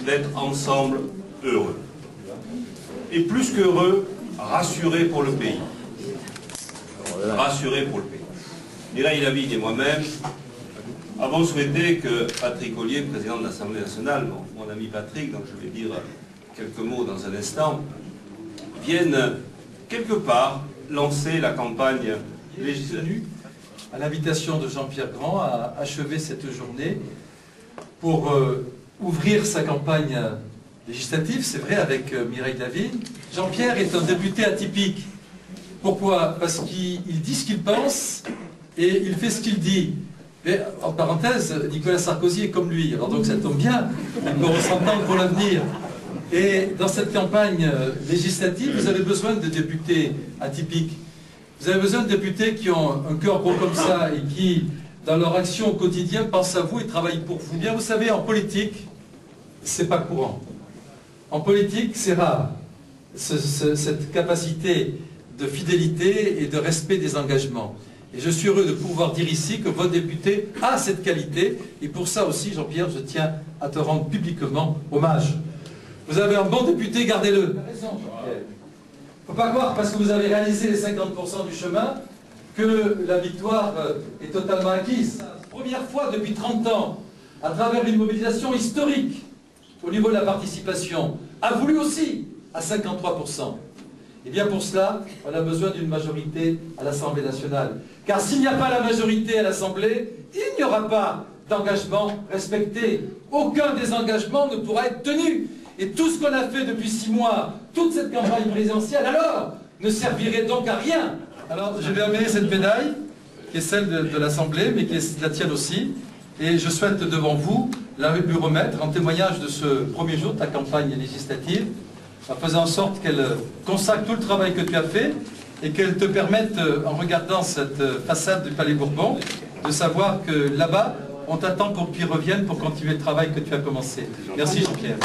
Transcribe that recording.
d'être ensemble heureux. Et plus qu'heureux, rassurés pour le pays. Rassurés pour le pays. Mireille Lavigne et moi-même avons souhaité que Patrick Ollier, président de l'Assemblée nationale, mon ami Patrick, dont je vais dire quelques mots dans un instant, vienne quelque part lancer la campagne législative. À l'invitation de Jean-Pierre Grand, à achever cette journée pour ouvrir sa campagne législative, c'est vrai, avec Mireille Lavigne. Jean-Pierre est un député atypique. Pourquoi? Parce qu'il dit ce qu'il pense et il fait ce qu'il dit. Mais en parenthèse, Nicolas Sarkozy est comme lui, alors donc ça tombe bien, il peut s'entendre pour l'avenir. Et dans cette campagne législative, vous avez besoin de députés atypiques. Vous avez besoin de députés qui ont un cœur gros comme ça et qui, dans leur action au quotidien, pensent à vous et travaillent pour vous. Bien, vous savez, en politique, c'est pas courant. En politique, c'est rare, cette capacité de fidélité et de respect des engagements. Et je suis heureux de pouvoir dire ici que votre député a cette qualité. Et pour ça aussi, Jean-Pierre, je tiens à te rendre publiquement hommage. Vous avez un bon député, gardez-le. Il ne faut pas croire, parce que vous avez réalisé les 50% du chemin, que la victoire est totalement acquise. Première fois depuis 30 ans, à travers une mobilisation historique au niveau de la participation, a voulu aussi à 53%. Et bien pour cela, on a besoin d'une majorité à l'Assemblée nationale. Car s'il n'y a pas la majorité à l'Assemblée, il n'y aura pas d'engagement respecté. Aucun des engagements ne pourra être tenu. Et tout ce qu'on a fait depuis 6 mois, toute cette campagne présidentielle, alors, ne servirait donc à rien. Alors, je vais amener cette médaille, qui est celle de l'Assemblée, mais qui est la tienne aussi. Et je souhaite devant vous la lui remettre en témoignage de ce premier jour de ta campagne législative, en faisant en sorte qu'elle consacre tout le travail que tu as fait et qu'elle te permette, en regardant cette façade du Palais Bourbon, de savoir que là-bas, on t'attend pour que tu y reviennes pour continuer le travail que tu as commencé. Merci Jean-Pierre.